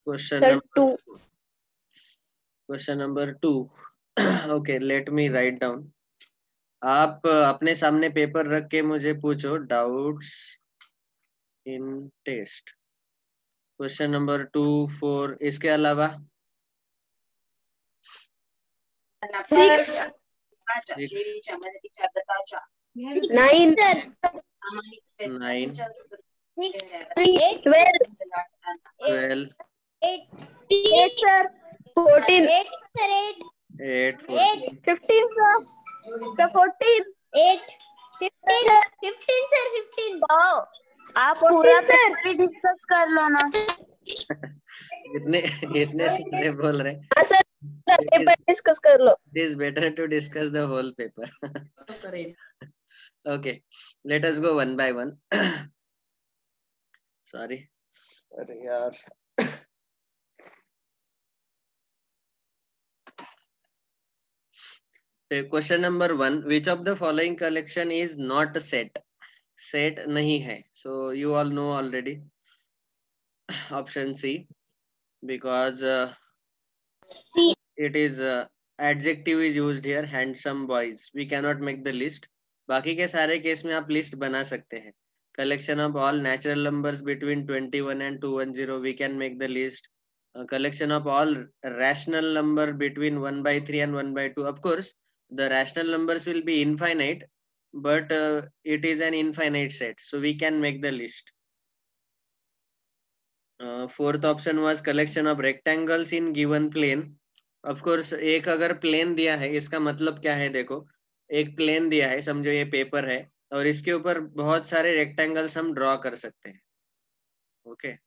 Question Two. number 2. Okay, let me write down. आप अपने सामने पेपर रख के मुझे पूछो doubts in test. Question number 2, 4. इसके अलावा 6. 6, 9. 9, 8. 12. 12, 8. 8, sir. 14. 8, sir. 8. 8, 14. 15, sir. Sir, 14. 8. 15. 15, sir. 15. Wow. आप पूरा पेपर ही डिस्कस कर लो ना. इतने इतने सारे बोल रहे. हाँ सर, पेपर डिस्कस कर लो. It is better to discuss the whole paper. Okay, let us go one by one. Sorry. अरे यार. Question number 1. Which of the following collection is not set? Set नहीं है. So you all know already. Option C, because C. it is adjective is used here. Handsome boys. We cannot make the list. बाकी के सारे case में आप list बना सकते हैं. Collection of all natural numbers between 21 and 210. We can make the list. Collection of all rational number between 1/3 and 1/2. Of course, the rational numbers will be infinite, but it is an infinite set, so we can make the list. Fourth option was collection of rectangles in given plane. Of course, एक अगर plane दिया है, इसका मतलब क्या है? देखो, एक प्लेन दिया है, समझो ये पेपर है और इसके ऊपर बहुत सारे रेक्टेंगल्स हम ड्रॉ कर सकते हैं. Okay,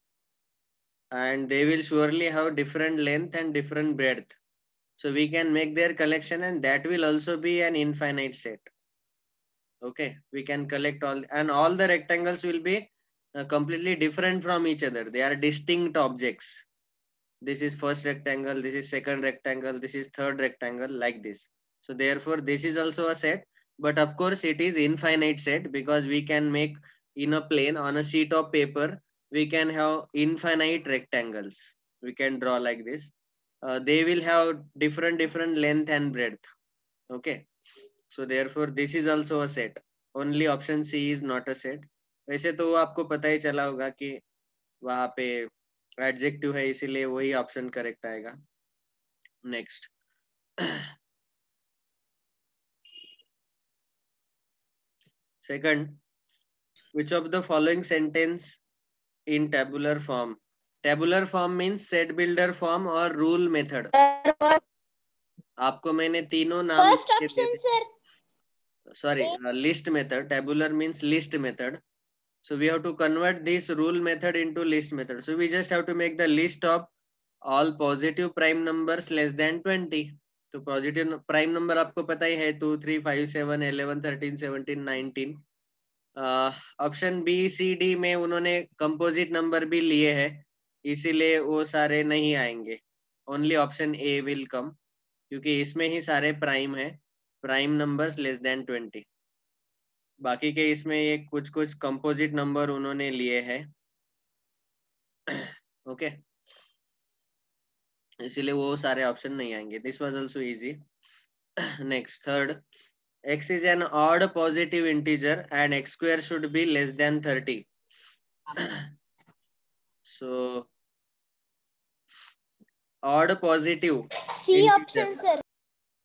and they will surely have different length and different breadth. So we can make their collection and that will also be an infinite set. Okay, we can collect all, and all the rectangles will be completely different from each other. They are distinct objects. This is first rectangle, this is second rectangle, this is third rectangle, like this. So therefore this is also a set, but of course it is infinite set because we can make in a plane on a sheet of paper, we can have infinite rectangles. We can draw like this. They will have different length and breadth. Okay, so therefore this is also a set. Only option C is not a set. वैसे तो आपको पता ही चला होगा कि वहां पे adjective है, इसीलिए वही ऑप्शन करेक्ट आएगा. Next. Second, which of the following sentence in tabular form? Tabular form means set builder form or rule method. आपको मैंने तीनों नाम First option, sir. sorry, list method. Tabular means list method. So we have to convert this rule method into list method. So we just have to make the list of all positive prime numbers less than 20. तो positive prime number आपको पता ही है 2, 3, 5, 7, 11, 13, 17, 19. Option B C D में उन्होंने composite number भी लिए हैं, इसीलिए वो सारे नहीं आएंगे. Only option A will come, क्योंकि इसमें ही सारे प्राइम है, प्राइम नंबर्स लेस देन 20. बाकी के इसमें ये कुछ कुछ कंपोजिट नंबर उन्होंने लिए हैं. ओके, इसीलिए वो सारे ऑप्शन नहीं आएंगे. This was also easy. Next, third. X is an odd positive integer and x square should be less than 30. So odd positive C integer. option, sir.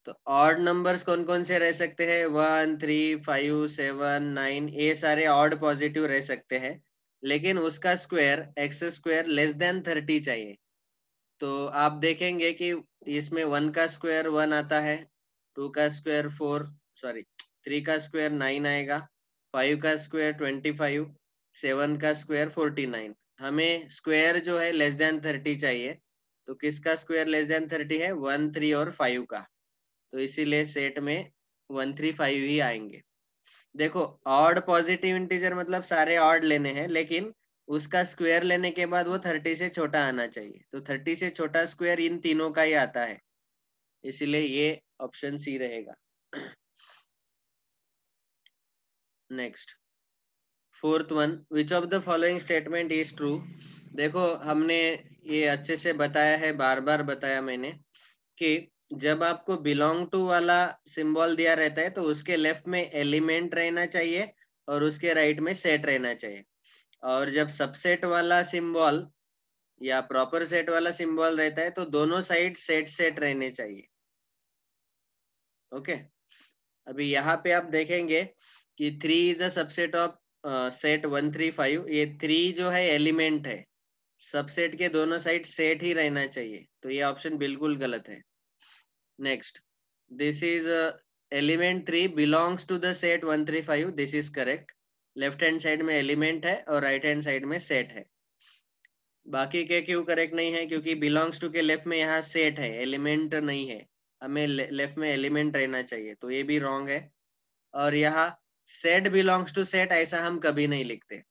तो ऑड नंबर्स कौन कौन से रह सकते हैं? 1, 3, 5, 7, 9. ये सारे ऑड पॉजिटिव रह सकते हैं, लेकिन उसका square x square less than 30 चाहिए. तो आप देखेंगे कि इसमें 1 का स्क्वायर 1 आता है, 2 का स्क्वायर 4, सॉरी 3 का स्क्वायर 9 आएगा, 5 का स्क्वायर 25, 7 का स्क्वायर 49. हमें स्क्वायर जो है लेस देन 30 चाहिए. तो किसका स्क्वायर लेस देन 30 है? 1, 3 और 5 का. तो इसीलिए सेट में 1, 3, 5 ही आएंगे. देखो, ऑड पॉजिटिव इंटीजर मतलब सारे ऑड लेने हैं, लेकिन उसका स्क्वायर लेने के बाद वो 30 से छोटा आना चाहिए. तो 30 से छोटा स्क्वायर इन तीनों का ही आता है, इसीलिए ये ऑप्शन सी रहेगा. Next, fourth one. Which of the following statement is true? देखो, हमने ये अच्छे से बताया है, बार बार बताया मैंने कि जब आपको बिलोंग टू वाला सिंबल दिया रहता है तो उसके लेफ्ट में एलिमेंट रहना चाहिए और उसके राइट में सेट रहना चाहिए। और जब सबसेट वाला सिंबल या प्रॉपर सेट वाला सिंबल रहता है तो दोनों साइड सेट सेट रहने चाहिए। ओके, अभी यहाँ पे आप देखेंगे कि 3 is a subset of set 1 3 5। ये 3 जो है एलिमेंट है, सबसेट के दोनों साइड सेट ही रहना चाहिए, तो ये ऑप्शन बिल्कुल गलत है। Next, this is element 3 belongs to the set 1 3 5, this is correct. Left hand side में एलिमेंट है और राइट हैंड साइड में सेट है। बाकी के क्यों करेक्ट नहीं है? क्योंकि बिलोंग्स टू के लेफ्ट में यहाँ सेट है, एलिमेंट नहीं है। हमें लेफ्ट में एलिमेंट रहना चाहिए, तो ये भी रॉन्ग है। और यहाँ सेट बिलोंग्स टू सेट ऐसा हम कभी नहीं लिखते।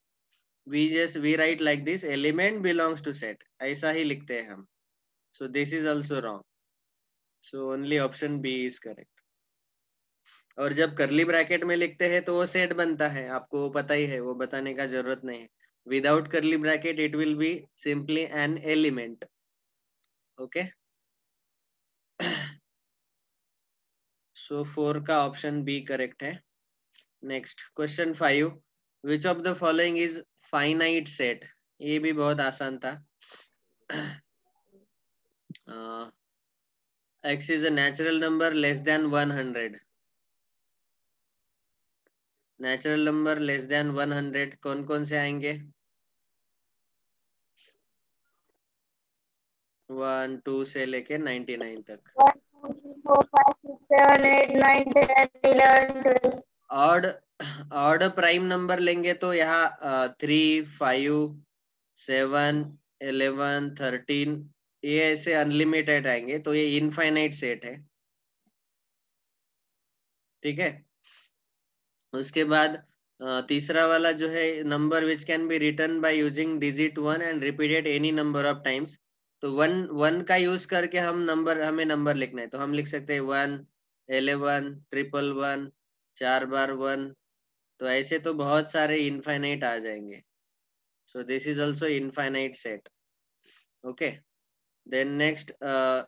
We write like this, element belongs to set, ऐसा ही लिखते हैं हम। So this is also wrong. So only option B is correct. और जब करली ब्रैकेट में लिखते हैं तो वो सेट बनता है, आपको पता ही है, वो बताने का जरूरत नहीं है। Without curly bracket it will be simply an element. Okay, so 4 का ऑप्शन बी करेक्ट है। Next question 5, which of the following is finite set? ये भी बहुत आसान था। x is a natural number less than 100। Natural number less than 100 कौन कौन से आएंगे? 1 2 से लेके 99 तक। 1 2 3 4 5 6 7 8 9 10 11 12। ऑड ऑड प्राइम नंबर लेंगे तो यहाँ 3 5 7 11 13, ये ऐसे अनलिमिटेड आएंगे, तो ये इनफाइनाइट सेट है। ठीक है, उसके बाद तीसरा वाला जो है, number which can be return by using digit 1 and repeated any number of times. तो वन वन का यूज करके हमें नंबर लिखना है, तो हम लिख सकते हैं 1 11 ट्रिपल 1 4 बार 1। तो ऐसे तो बहुत सारे इनफाइनाइट आ जाएंगे। So this is also infinite set. Okay, then next,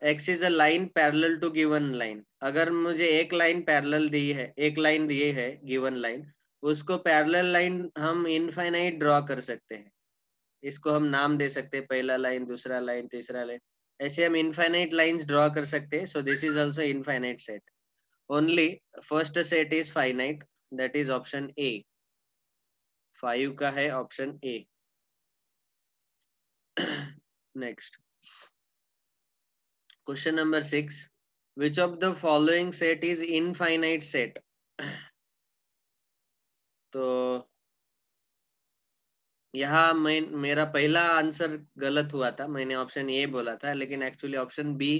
X is a line parallel to given line. अगर मुझे एक लाइन पैरेलल दी है, एक लाइन दी है गिवन लाइन, उसको पैरेलल लाइन हम इनफाइनाइट ड्रॉ कर सकते हैं। इसको हम नाम दे सकते हैं, पहला लाइन, दूसरा लाइन, तीसरा लाइन, ऐसे हम इनफाइनाइट लाइंस ड्रॉ कर सकते हैं। सो this is also infinite set. Only first set is finite, that is option A. 5 का है option A. Next, question number 6, which of the following set is infinite set? तो यहाँ मेरा पहला आंसर गलत हुआ था, मैंने ऑप्शन ए बोला था, लेकिन एक्चुअली ऑप्शन बी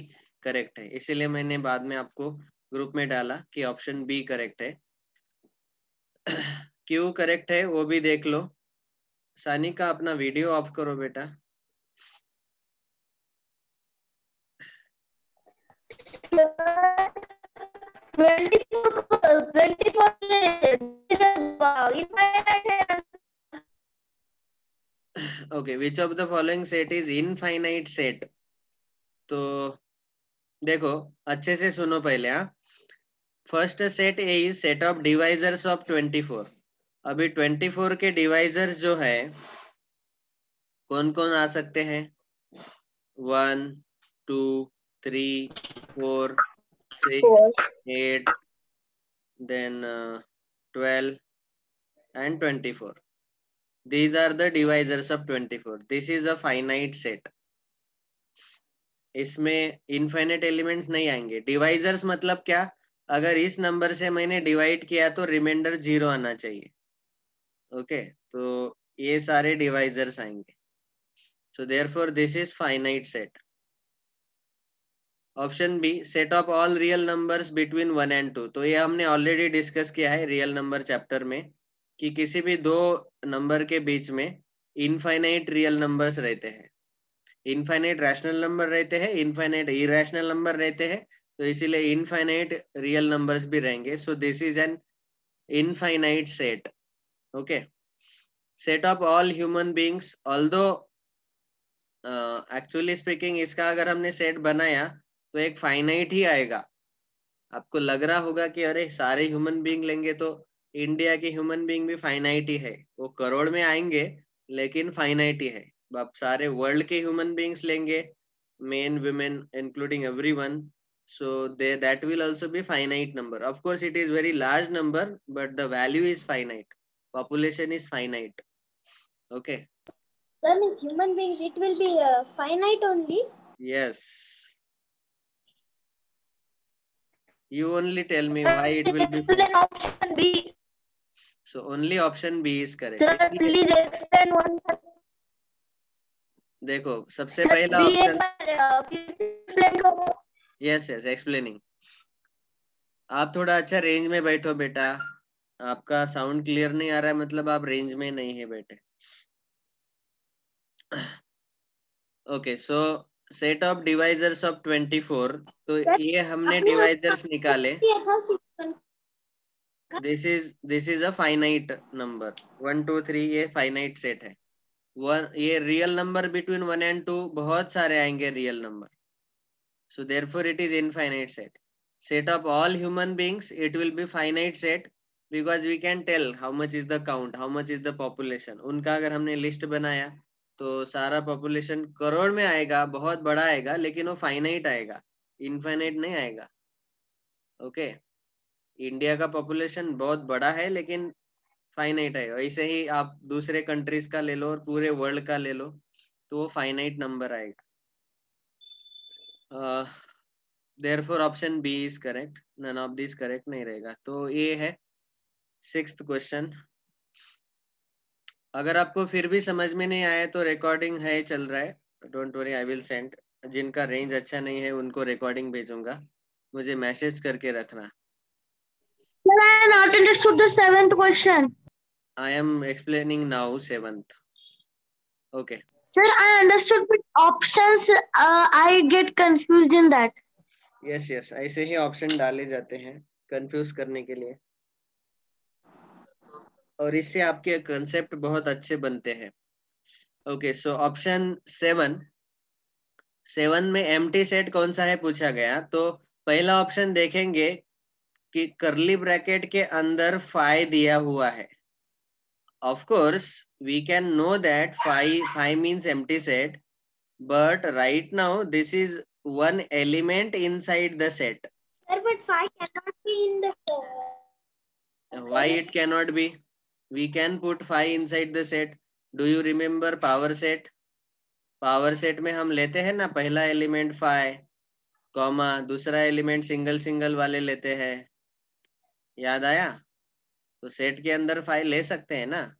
करेक्ट है, इसीलिए मैंने बाद में आपको ग्रुप में डाला कि ऑप्शन बी करेक्ट है। क्यों करेक्ट है वो भी देख लो। सानिका, अपना वीडियो ऑफ करो बेटा। Okay, which of the following set is infinite set? तो देखो, अच्छे से सुनो पहले। हाँ, first set A is set of divisors of 24। अभी 24 के डिवाइजर्स जो है कौन कौन आ सकते हैं? 1 2 3 4 6 8 then 12 and 24। These are the divisors of 24। This is a finite set। इसमें इनफाइनाइट एलिमेंट्स नहीं आएंगे। डिवाइजर्स मतलब क्या? अगर इस नंबर से मैंने डिवाइड किया तो रिमाइंडर 0 आना चाहिए। ओके, तो ये सारे डिवाइजर्स आएंगे। So therefore this is finite set. Option B, set of all real numbers between 1 and 2। तो ये हमने ऑलरेडी डिस्कस किया है रियल नंबर चैप्टर में, कि किसी भी दो नंबर के बीच में इनफाइनाइट रियल नंबर्स रहते हैं, इनफाइनाइट रैशनल नंबर रहते हैं, इनफाइनाइट इरेशनल नंबर रहते हैं, तो इसीलिए इनफाइनाइट रियल नंबर्स भी रहेंगे। सो this is an infinite set. Okay, set of all human beings, although actually speaking इसका अगर हमने सेट बनाया तो एक फाइनाइट ही आएगा। आपको लग रहा होगा कि अरे सारे ह्यूमन बीइंग लेंगे तो इंडिया के ह्यूमन बीइंग भी फाइनाइट ही है, वो करोड़ में आएंगे लेकिन फाइनाइट ही है। आप सारे वर्ल्ड के ह्यूमन बीइंग्स लेंगे, men, women, including everyone, so that will also be finite number. Of course it is very large number, but the value is finite, population is finite. Okay. That means human beings, it will be finite only. Yes, you only tell me why it will be Explain option B. so only option B is correct. Sir, please explain one. देखो सबसे Sir, पहला B option, please explain करो. Yes yes explaining. आप थोड़ा अच्छा range में बैठो बेटा, आपका साउंड क्लियर नहीं आ रहा है मतलब आप रेंज में नहीं है बेटे। Okay so set of divisors of 24, तो ये हमने डिवाइजर्स निकाले। This is a finite number, 1 2 3 ये फाइनाइट सेट है। वन ये रियल नंबर बिटवीन 1 and 2 बहुत सारे आएंगे real number, so therefore it is infinite set. Set of all human beings, it will be finite set because we can tell how much is the count, how much is the population. उनका अगर हमने list बनाया तो सारा population crore में आएगा, बहुत बड़ा आएगा, लेकिन वो फाइनाइट आएगा, इनफाइनाइट नहीं आएगा। ओके इंडिया का पॉपुलेशन बहुत बड़ा है लेकिन फाइनाइट है। ऐसे ही आप दूसरे कंट्रीज का ले लो और पूरे वर्ल्ड का ले लो तो वो फाइनाइट नंबर आएगा। therefore option B is correct, none of these correct नहीं रहेगा। तो ये है 6th क्वेश्चन। अगर आपको फिर भी समझ में नहीं आया तो रिकॉर्डिंग है चल रहा है, don't worry I will send. जिनका रेंज अच्छा नहीं है उनको रिकॉर्डिंग भेजूंगा, मुझे मैसेज करके रखना। Sir, I have not understood the 7th question. I am explaining now 7th। Okay Sir, I understood, but options, I get confused in that. Yes yes ऐसे ही ऑप्शन डाले जाते हैं कंफ्यूज करने के लिए, और इससे आपके कंसेप्ट बहुत अच्छे बनते हैं। ओके सो ऑप्शन 7 में एम्प्टी सेट कौन सा है पूछा गया, तो पहला ऑप्शन देखेंगे कि करली ब्रैकेट के अंदर फाइ दिया हुआ है। Of course we can know that phi means empty set, but right now this is one element inside the set. Sir, but 5 cannot be in the Why it cannot be? We can put 5 inside the set. Do you remember power set? Power set में हम लेते हैं ना पहला element 5 comma दूसरा element single single वाले लेते हैं, याद आया? तो सेट के अंदर 5 ले सकते हैं ना।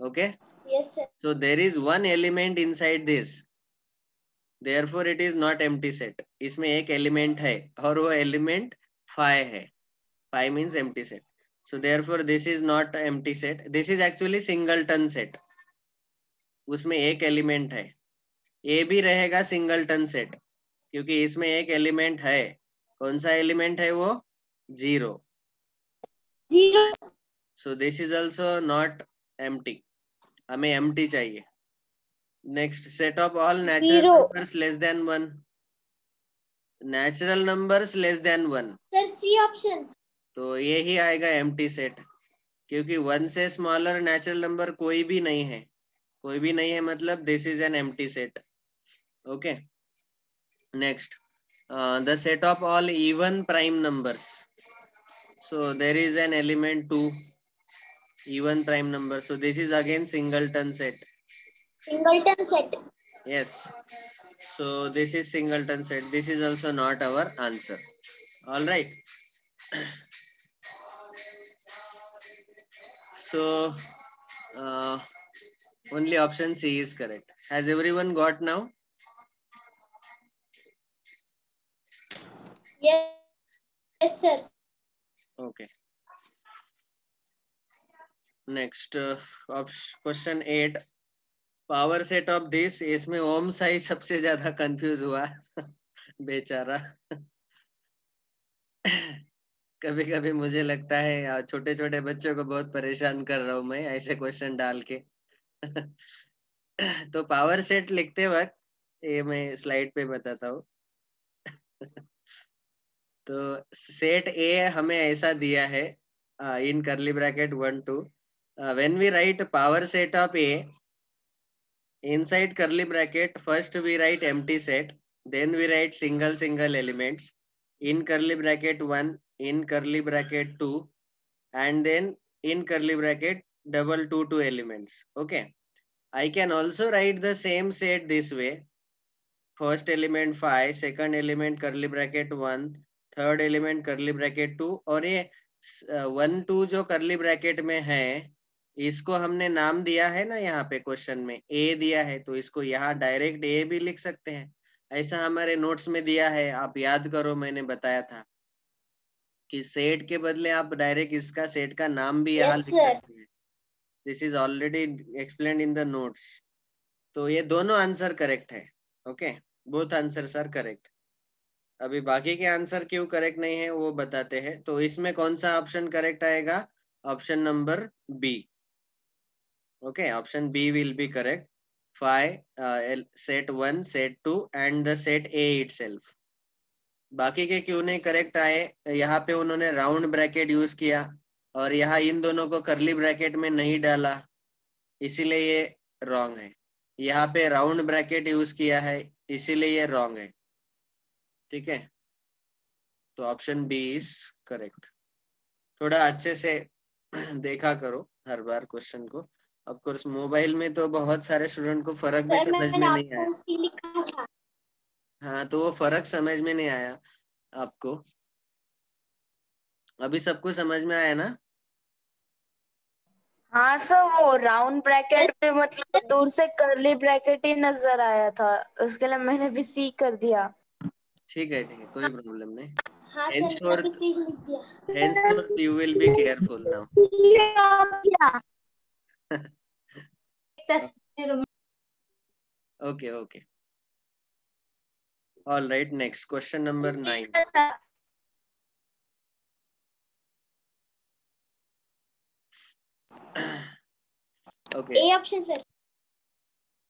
Okay Yes, sir. so there is one element inside this, therefore it is not empty set. इसमें एक एलिमेंट है और वो एलिमेंट 5 है, 5 means empty set, so therefore this is not empty set, this is actually singleton set. उसमें एक element है, ये भी रहेगा सिंगलटन सेट क्योंकि इसमें एक एलिमेंट है। कौन सा एलिमेंट है वो? 0, 0. so this is also not empty, हमें empty चाहिए। Next set of all natural 0. Numbers less than 1, natural numbers less than 1, Sir, C option. तो ये ही आएगा एम्प्टी सेट क्योंकि 1 से स्मॉलर नेचुरल नंबर कोई भी नहीं है, कोई भी नहीं है मतलब this is an empty set. Okay next the set of all even prime numbers, so there is an element 2 even prime number, so this is again singleton set. Singleton set. Yes, so this is singleton set, this is also not our answer. All right, so only option C is correct. Has everyone got now? Yes. Yes, sir. Okay, next question 8, power set of this, इसमें ओम साई सबसे ज्यादा confuse हुआ बेचारा कभी कभी मुझे लगता है छोटे छोटे बच्चों को बहुत परेशान कर रहा हूँ मैं ऐसे क्वेश्चन डाल के तो पावर सेट लिखते वक्त ये मैं स्लाइड पे बताता हूँ। तो सेट ए हमें ऐसा दिया है in curly bracket 1 2 when we write power set of A inside curly bracket first we write empty set, then we write single elements in curly bracket 1, in curly bracket 2, and then in curly bracket double two elements. Okay, I can also write the same set this way: first element 5, second element curly bracket 1, third element curly bracket 2, और ये 1 2 जो curly bracket में है इसको हमने नाम दिया है ना, यहाँ पे क्वेश्चन में ए दिया है, तो इसको यहाँ डायरेक्ट ए भी लिख सकते हैं। ऐसा हमारे नोट्स में दिया है, आप याद करो, मैंने बताया था कि सेट के बदले आप डायरेक्ट इसका सेट का नाम भी यहाँ लिख सकते हैं। This is already explained in the notes. तो ये दोनों आंसर करेक्ट है। Okay, both answers are correct. अभी बाकी के आंसर क्यों करेक्ट नहीं है वो बताते हैं। तो इसमें कौन सा ऑप्शन करेक्ट आएगा? Option number B. Okay, option B will be correct. 5, set 1, set 2 and the set A itself. बाकी के क्यों नहीं करेक्ट आए? यहाँ पे उन्होंने राउंड ब्रैकेट यूज किया और यहाँ इन दोनों को करली ब्रैकेट में नहीं डाला, इसीलिए ये रॉन्ग है। यहाँ पे राउंड ब्रैकेट यूज किया है, इसीलिए ये रॉन्ग है। ठीक है, तो ऑप्शन बी इज करेक्ट। थोड़ा अच्छे से देखा करो हर बार क्वेश्चन को। ऑफ कोर्स मोबाइल में तो बहुत सारे स्टूडेंट को फर्क भी समझ में नहीं आया। हाँ, तो वो फर्क समझ में नहीं आया आपको। अभी सबको समझ में आया ना? हाँ सर, वो राउंड ब्रैकेट पे मतलब दूर से करली ब्रैकेट ही नजर आया था, उसके लिए मैंने भी सी कर दिया। ठीक है, कोई प्रॉब्लम नहीं। हाँ सर, henceforth मैंने भी सी लिख दिया। henceforth you will be careful now. Okay. All right, next question number 9. Okay. A option sir.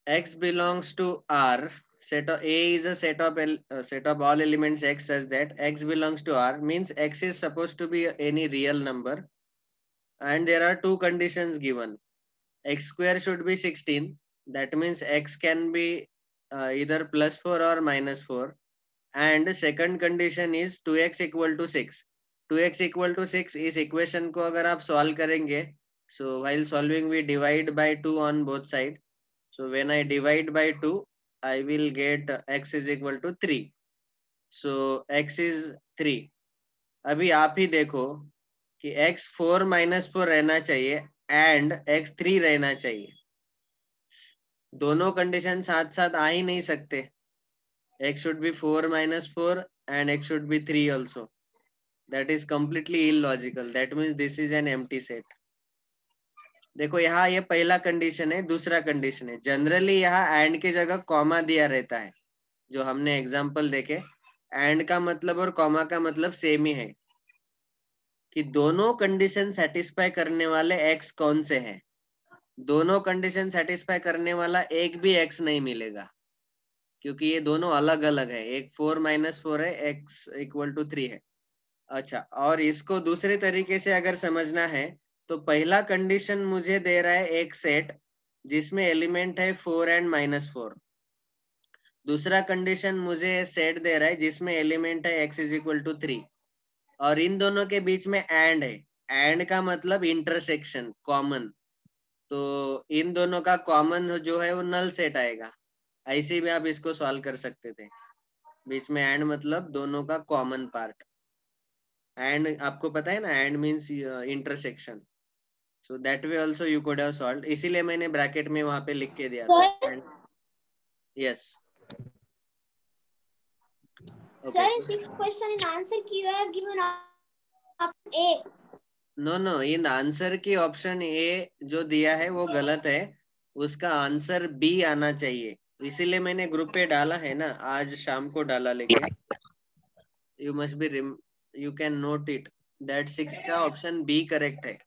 X belongs to R. Set of A is a set of all elements X such that X belongs to R means X is supposed to be any real number, and there are two conditions given. X square should be 16. That means X can be either +4 or -4. And second condition is 2x equal to 6. 2x equal to 6 इस equation को अगर आप solve करेंगे, so while solving we divide by 2 on both sides. So when I divide by 2, I will get x is equal to 3. So x is 3. अभी आप ही देखो कि x 4 - 4 रहना चाहिए and x 3 रहना चाहिए। दोनों कंडीशन साथ साथ आ ही नहीं सकते। x should be 4 - 4 and x should be 3 also. That is completely illogical. That means this is an empty set. देखो यहाँ ये पहला कंडीशन है, दूसरा कंडीशन है। जनरली यहाँ एंड की जगह कॉमा दिया रहता है, जो हमने एग्जांपल देखे। एंड का मतलब और कॉमा का मतलब सेम ही है कि दोनों कंडीशन सेटिस्फाई करने वाले एक्स कौन से हैं। दोनों कंडीशन सेटिस्फाई करने वाला एक भी एक्स नहीं मिलेगा, क्योंकि ये दोनों अलग अलग है। एक 4 - 4 है, एक्स इक्वल टू 3 है। अच्छा, और इसको दूसरे तरीके से अगर समझना है तो पहला कंडीशन मुझे दे रहा है एक सेट जिसमें एलिमेंट है 4 एंड -4। दूसरा कंडीशन मुझे सेट दे रहा है जिसमें एलिमेंट है x इज इक्वल टू 3। और इन दोनों के बीच में एंड है। एंड का मतलब इंटरसेक्शन, कॉमन। तो इन दोनों का कॉमन जो है वो नल सेट आएगा। ऐसे भी आप इसको सॉल्व कर सकते थे। बीच में एंड मतलब दोनों का कॉमन पार्ट। एंड आपको पता है ना, and means intersection. So that way also you could have solved. इसीलिए मैंने ब्रैकेट में वहां पे लिख के दिया था। Yes Sir, in sixth question in answer key you have given option A. No, in answer key option A जो दिया है वो गलत है। उसका आंसर बी आना चाहिए। इसीलिए मैंने ग्रुप पे डाला है ना, आज शाम को डाला। लेकिन you must be you can note it that 6 का ऑप्शन बी करेक्ट है।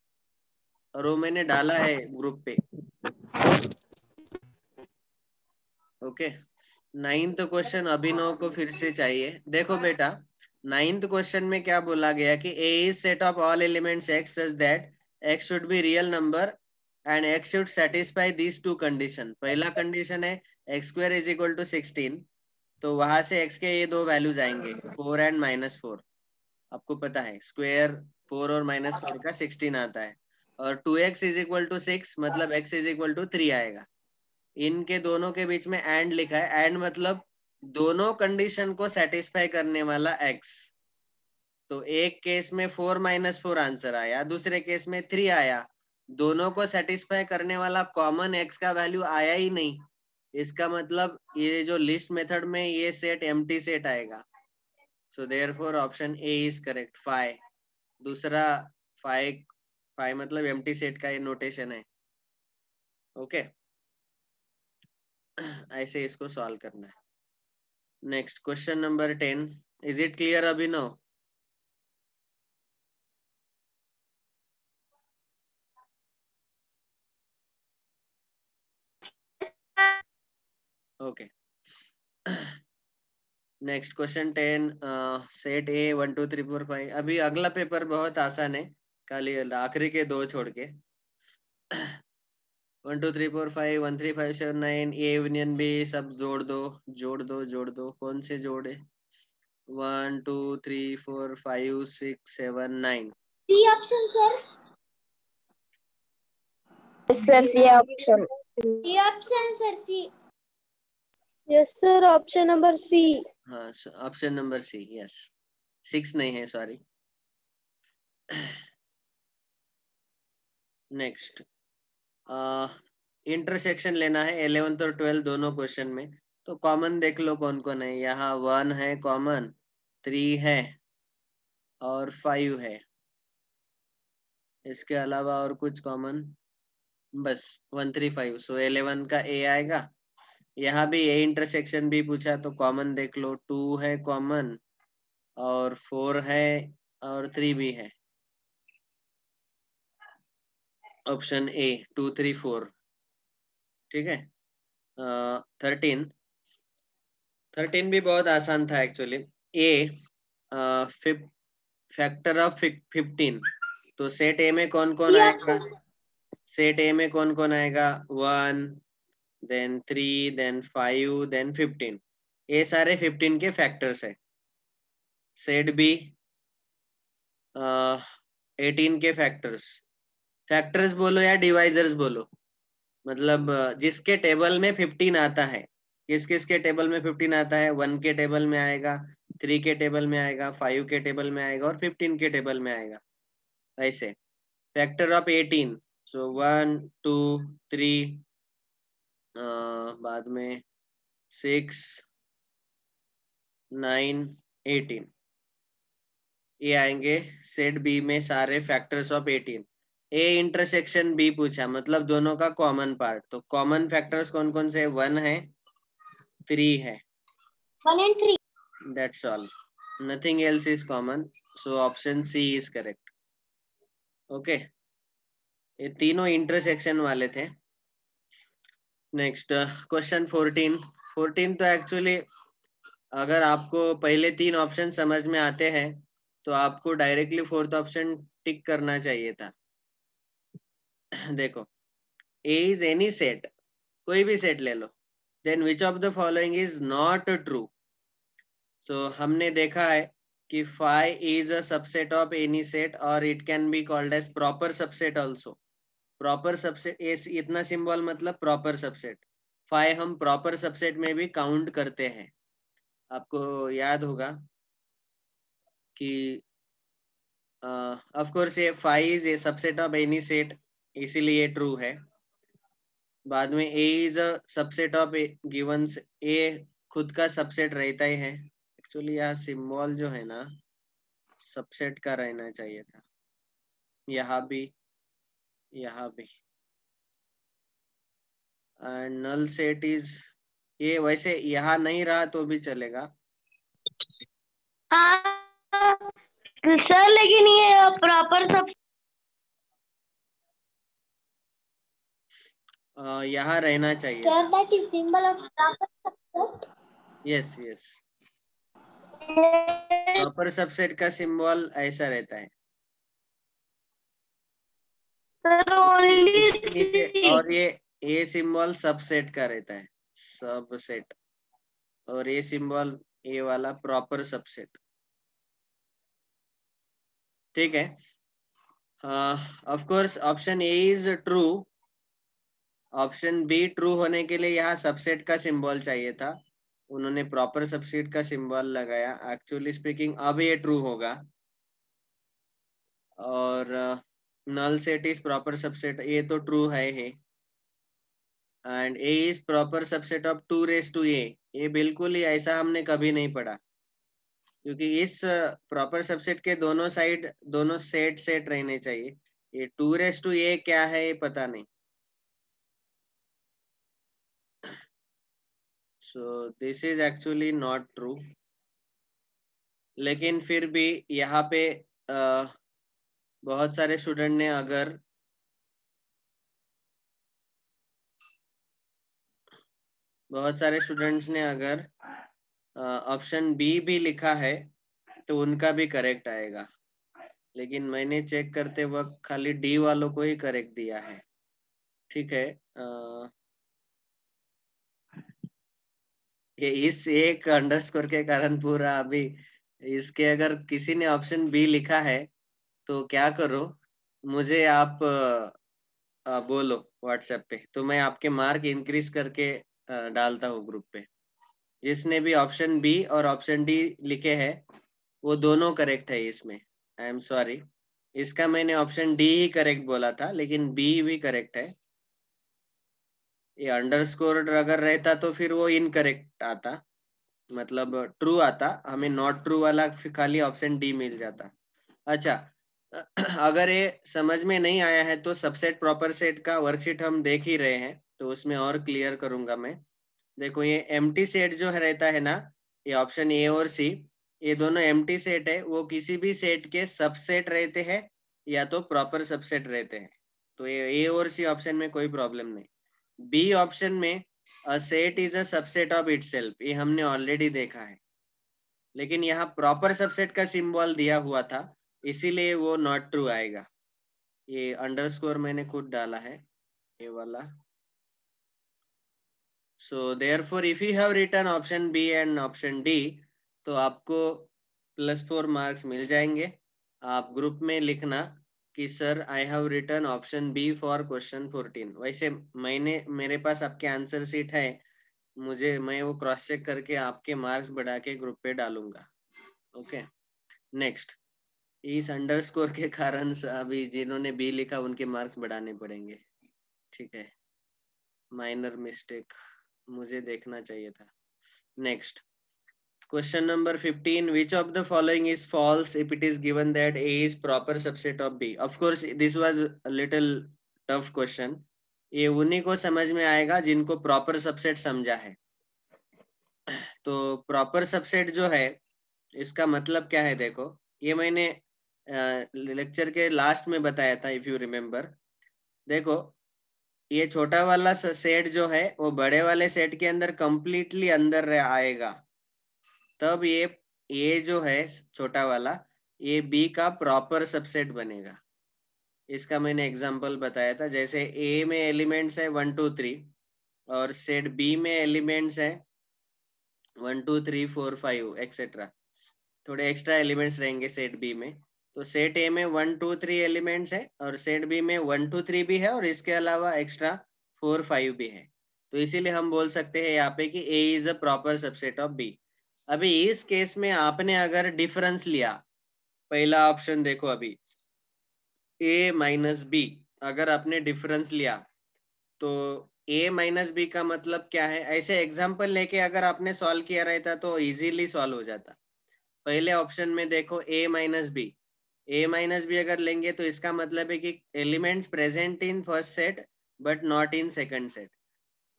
और वो मैंने डाला है ग्रुप पे। ओके, 9th क्वेश्चन अभिनव को फिर से चाहिए। देखो बेटा, 9th क्वेश्चन में क्या बोला गया कि A is set of all elements X such that X should be real number and X should satisfy this two condition. पहला कंडीशन है X square is equal to 16, तो वहां से एक्स के ये दो वैल्यूज आएंगे 4 एंड -4। आपको पता है स्क्वायर 4 और -4 का 16 आता है। और 2x इज इक्वल टू 6, मतलब x इज इक्वल टू 3 आएगा। इनके दोनों के बीच में एंड लिखा है, एंड मतलब दोनों कंडीशन को सेटिस्फाई करने वाला x। तो एक केस में 4 -4 आंसर आया, दूसरे केस में 3 आया। दोनों को सेटिस्फाई करने वाला कॉमन x का वैल्यू आया ही नहीं। इसका मतलब ये जो लिस्ट मेथड में ये सेट एम्प्टी सेट आएगा। So therefore option A is correct, 5। दूसरा 5, 5 मतलब एम्प्टी सेट का ये नोटेशन है। ओके, ऐसे इसको सॉल्व करना है। Next question number 10, is it clear Abhinav? Okay, next question 10, set ए 1 2 3 4 5। अभी अगला पेपर बहुत आसान है, खाली आखिरी के दो छोड़ के। 1 2 3 4 5 1 3 5 7 9, ए यूनियन बी सब जोड़ दो, जोड़ दो, जोड़ दो। कौन से जोड़े? 1 2 3 4 5 6 7 9। C option sir. Sir C option. C option sir, C. Yes sir, option number C. हाँ, ऑप्शन नंबर सी, यस। 6 नहीं है, सॉरी। नेक्स्ट, इंटरसेक्शन लेना है 11th और 12th दोनों क्वेश्चन में। तो कॉमन देख लो कौन कौन है। यहाँ 1 है कॉमन, 3 है और 5 है। इसके अलावा और कुछ कॉमन? बस 1 3 5। सो 11 का ए आएगा। यहाँ भी ए इंटरसेक्शन भी पूछा तो कॉमन देख लो, 2 है कॉमन और 4 है और 3 भी है। Option A 2 3 4। ठीक है। 13 भी बहुत आसान था एक्चुअली। A factor of 15। तो सेट ए में कौन कौन सी आएगा? ऑप्शन। सेट ए में कौन कौन आएगा? 1 देन 3 देन 5 देन 15। ये सारे 15 के फैक्टर्स है। सेट बी 18 के फैक्टर्स। फैक्टर्स बोलो या डिवाइजर्स बोलो, मतलब जिसके टेबल में 15 आता है। किस किस के टेबल में 15 आता है? 1 के टेबल में आएगा, 3 के टेबल में आएगा, 5 के टेबल में आएगा और 15 के टेबल में आएगा। ऐसे फैक्टर ऑफ 18। सो 1 2 3, बाद में 6 9 18, ये आएंगे सेट बी में सारे factors of 18। A intersection B पूछा, मतलब दोनों का कॉमन पार्ट। तो कॉमन फैक्टर्स कौन कौन से? 1 है, 3 है, 1 and 3। that's all, nothing else is common, so option C is correct. Okay, ये तीनों इंटरसेक्शन वाले थे। Next question 14। 14 तो एक्चुअली अगर आपको पहले 3 ऑप्शन समझ में आते हैं तो आपको डायरेक्टली 4th ऑप्शन टिक करना चाहिए था। देखो, ए इज एनी सेट, कोई भी सेट ले लो, then which of the following is not true. So हमने देखा है कि phi is a subset of any set or it can be called as proper subset also. Proper subset, इतना symbol मतलब प्रॉपर सबसेट। phi हम proper subset में भी count करते हैं। आपको याद होगा कि ऑफ कोर्स ये phi is a subset of any set, इसीलिए ट्रू है। बाद में A is a subset of given, A खुद का सबसेट रहता ही है। एक्चुअली यहाँ सिंबल जो है ना सबसेट का रहना चाहिए था, यहाँ भी, यहाँ भी। नल सेट इज, ये वैसे यहाँ नहीं रहा तो भी चलेगा। हाँ सर, लेकिन ये प्रॉपर सब यहाँ रहना चाहिए। Sir, that is symbol of proper subset. Yes yes, proper subset का सिंबल ऐसा रहता है। Sir, only उसके नीचे, three. और ये सिंबल सबसेट का रहता है, सबसेट। और ये सिंबल, ये वाला प्रॉपर सबसेट। ठीक है। Of course option A is true. Option be true होने के लिए यहाँ सबसेट का सिंबल चाहिए था, उन्होंने प्रॉपर सबसेट का सिंबल लगाया। एक्चुअली स्पीकिंग अब ये ट्रू होगा। और null set is proper subset, ये तो ट्रू है ही। And A is proper subset of 2 raise to A, ये बिल्कुल ही ऐसा हमने कभी नहीं पढ़ा, क्योंकि इस प्रॉपर सबसेट के दोनों साइड, दोनों सेट सेट रहने चाहिए। ये 2 रेज टू ए क्या है ये पता नहीं। सो this is actually not true. लेकिन फिर भी यहाँ पे बहुत सारे स्टूडेंट ने अगर ऑप्शन बी भी लिखा है तो उनका भी करेक्ट आएगा। लेकिन मैंने चेक करते वक्त खाली डी वालों को ही करेक्ट दिया है। ठीक है। ये इस एक अंडरस्कोर के कारण पूरा अभी, इसके अगर किसी ने ऑप्शन बी लिखा है तो क्या करो, मुझे आप बोलो व्हाट्सएप पे, तो मैं आपके मार्क इंक्रीज करके डालता हूँ ग्रुप पे। जिसने भी ऑप्शन बी और ऑप्शन डी लिखे हैं वो दोनों करेक्ट है इसमें। आई एम सॉरी, इसका मैंने ऑप्शन डी ही करेक्ट बोला था, लेकिन बी भी करेक्ट है। ये अंडरस्कोर अगर रहता तो फिर वो इनकरेक्ट आता, मतलब ट्रू आता, हमें नॉट ट्रू वाला खाली ऑप्शन डी मिल जाता। अच्छा, अगर ये समझ में नहीं आया है तो सबसेट प्रॉपर सेट का वर्कशीट हम देख ही रहे हैं, तो उसमें और क्लियर करूंगा मैं। देखो ये एम्प्टी सेट जो है रहता है ना, ये ऑप्शन ए और सी, ये दोनों एम्प्टी सेट है, वो किसी भी सेट के सबसेट रहते हैं या तो प्रॉपर सबसेट रहते हैं। तो ये ए और सी ऑप्शन में कोई प्रॉब्लम नहीं। बी ऑप्शन में a set is a subset of itself, ये हमने ऑलरेडी देखा है, लेकिन यहाँ प्रॉपर सबसेट का सिंबल दिया हुआ था, इसीलिए वो नॉट ट्रू आएगा। ये अंडरस्कोर मैंने खुद डाला है, ये वाला। So therefore if you have written option B and option D, तो आपको +4 मार्क्स मिल जाएंगे। आप ग्रुप में लिखना कि sir I have written option B for question 14। वैसे मेरे पास आपके आंसर शीट है, मैं वो क्रॉस चेक करके आपके मार्क्स बढ़ा के ग्रुप पे डालूंगा। Okay, next. इस अंडरस्कोर के कारण अभी जिन्होंने बी लिखा उनके मार्क्स बढ़ाने पड़ेंगे। ठीक है, माइनर मिस्टेक, मुझे देखना चाहिए था। Next, question number 15, which of the following is false if it is given that A is proper subset of B? Of course this was a little tough question. ये उन्हीं को समझ में आएगा जिनको प्रॉपर सबसेट समझा है। तो प्रॉपर सबसेट जो है इसका मतलब क्या है, देखो ये मैंने लेक्चर के लास्ट में बताया था, इफ यू रिमेम्बर। देखो ये छोटा वाला सेट जो है वो बड़े वाले सेट के अंदर कंप्लीटली अंदर आएगा, तब ये जो है छोटा वाला, ये बी का प्रॉपर सबसेट बनेगा। इसका मैंने एग्जांपल बताया था, जैसे ए में एलिमेंट्स है 1 2 3 और सेट बी में एलिमेंट्स है 1 2 3 4 5 एक्सेट्रा। थोड़े एक्स्ट्रा एलिमेंट्स रहेंगे सेट बी में। तो सेट ए में 1 2 3 एलिमेंट्स है और सेट बी में 1 2 3 भी है और इसके अलावा एक्स्ट्रा 4 5 भी है। तो इसीलिए हम बोल सकते हैं यहाँ पे कि A is a proper subset of B. अभी इस केस में आपने अगर डिफरेंस लिया, पहला ऑप्शन देखो, अभी ए माइनस बी, अगर आपने डिफरेंस लिया तो ए माइनस बी का मतलब क्या है, ऐसे एग्जांपल लेके अगर आपने सॉल्व किया रहता तो इजीली सॉल्व हो जाता। पहले ऑप्शन में देखो ए माइनस बी अगर लेंगे तो इसका मतलब है कि elements present in first set but not in second set.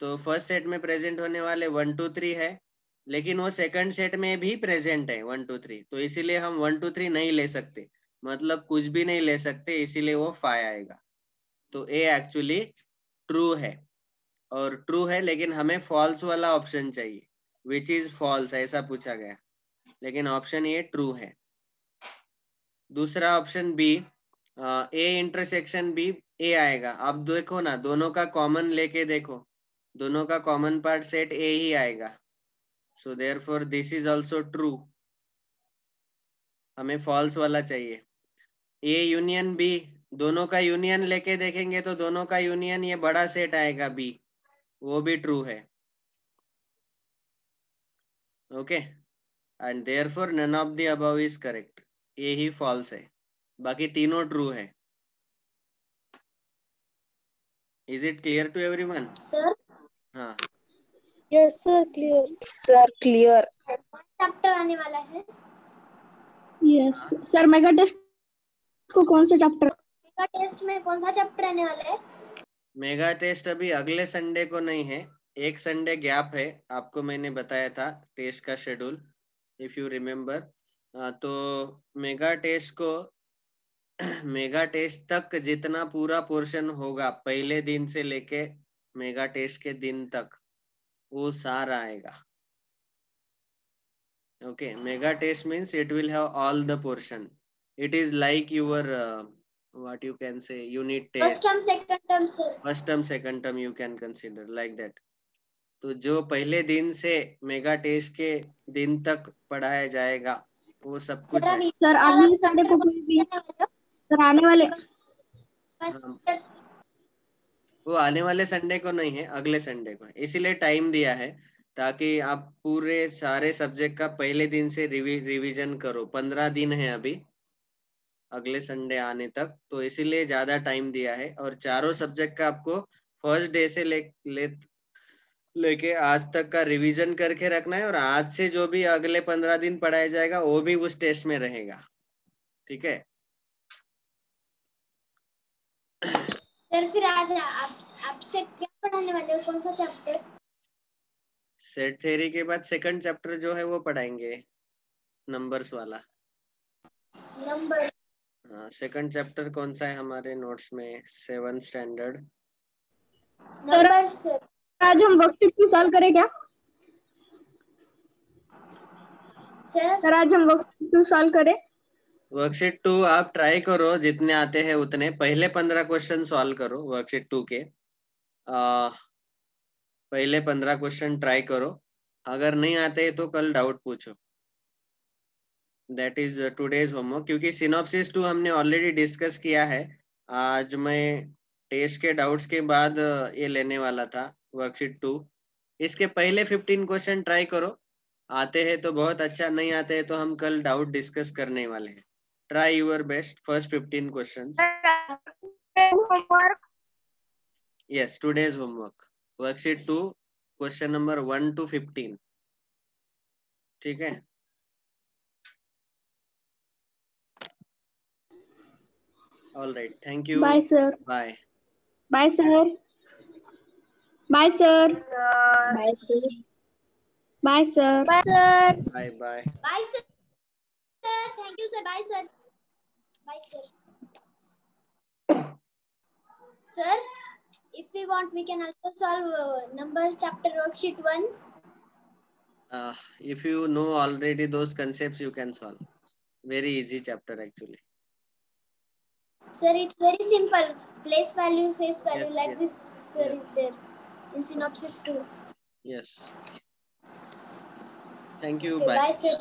तो फर्स्ट सेट में प्रेजेंट होने वाले 1 2 3 है, लेकिन वो सेकंड सेट में भी प्रेजेंट है 1 2 3, तो इसीलिए हम 1 2 3 नहीं ले सकते, मतलब कुछ भी नहीं ले सकते, इसीलिए वो 5 आएगा। तो ए एक्चुअली ट्रू है। और ट्रू है, लेकिन हमें फॉल्स वाला ऑप्शन चाहिए, विच इज फॉल्स ऐसा पूछा गया, लेकिन ऑप्शन ये ट्रू है। दूसरा option B, A intersection B, A आएगा। अब देखो ना, दोनों का कॉमन लेके देखो, दोनों का कॉमन पार्ट सेट ए ही आएगा, सो therefore this is also true. हमें फॉल्स वाला चाहिए। ए यूनियन बी, दोनों का यूनियन लेके देखेंगे तो दोनों का यूनियन ये बड़ा सेट आएगा बी, वो भी ट्रू है। Okay, and therefore none of the above is correct, ये ही फॉल्स है, बाकी तीनों ट्रू है। Is it clear to everyone? Sir हाँ, yes sir, clear. Sir clear. Chapter आने वाला है? यस सर, मेगा टेस्ट को कौन सा चैप्टर? मेगा टेस्ट में कौन सा चैप्टर आने वाला है? मेगा टेस्ट अभी अगले संडे को नहीं है, एक संडे गैप है, आपको मैंने बताया था टेस्ट का शेड्यूल, इफ यू रिमेम्बर। तो मेगा टेस्ट को मेगा टेस्ट तक जितना पूरा पोर्शन होगा पहले दिन से लेके मेगा टेस्ट के दिन तक, वो सारा आएगा। Okay, mega test means it will have all the portion, it is like your what you can say unit first test, term second term sir. first term second term you can consider like that। तो जो पहले दिन से mega test के दिन तक पढ़ाया जाएगा वो सब कुछ सर है। अभी सर अगले संडे को कोई भी सर आने वाले? हाँ, वो आने वाले संडे को नहीं है, अगले संडे को है, इसीलिए टाइम दिया है ताकि आप पूरे सारे सब्जेक्ट का पहले दिन से रिवीजन करो। 15 दिन है अभी अगले संडे आने तक, तो इसीलिए ज्यादा टाइम दिया है। और चारों सब्जेक्ट का आपको फर्स्ट डे से लेके आज तक का रिवीजन करके रखना है, और आज से जो भी अगले 15 दिन पढ़ाया जाएगा वो भी उस टेस्ट में रहेगा, ठीक है? सर फिर आज आपसे क्या पढ़ाने वाले हो, कौन सा चैप्टर? सेट थ्योरी के बाद सेकंड चैप्टर जो है वो पढ़ाएंगे, नंबर्स वाला। नंबर। सेकंड चैप्टर कौन सा है हमारे नोट्स में? 7th standard. Number sir. आज हम वर्कशीट 2 सॉल्व करें क्या? सर आज हम वर्कशीट 2 सॉल्व करें? वर्कशीट 2 आप ट्राई करो, जितने आते हैं उतने, पहले 15 क्वेश्चन सॉल्व करो वर्कशीट 2 के। पहले 15 क्वेश्चन ट्राई करो, अगर नहीं आते तो कल डाउट पूछो। दैट इज टुडेज होमवर्क, क्योंकि सिनॉप्सिस 2 हमने ऑलरेडी डिस्कस किया है। आज मैं टेस्ट के डाउट्स के बाद ये लेने वाला था वर्कशीट 2। इसके पहले 15 क्वेश्चन ट्राई करो, आते हैं तो बहुत अच्छा, नहीं आते हैं तो हम कल डाउट डिस्कस करने वाले हैं। Try your best, first 15 question. Yes, today's homework worksheet 2 question number 1 to 15, ठीक है? All right, thank you, bye sir. Bye. Bye sir. Bye sir. Bye sir. Bye sir. Bye sir. Bye bye. Bye sir. Thank you sir. Bye sir. Bye sir. Sir if we want we can also solve number chapter worksheet 1. If you know already those concepts you can solve, very easy chapter actually. Sir, it's very simple, place value, face value, Yes, like yes, this sir yes. is there in synopsis 2. Yes, thank you, Okay, bye. bye sir.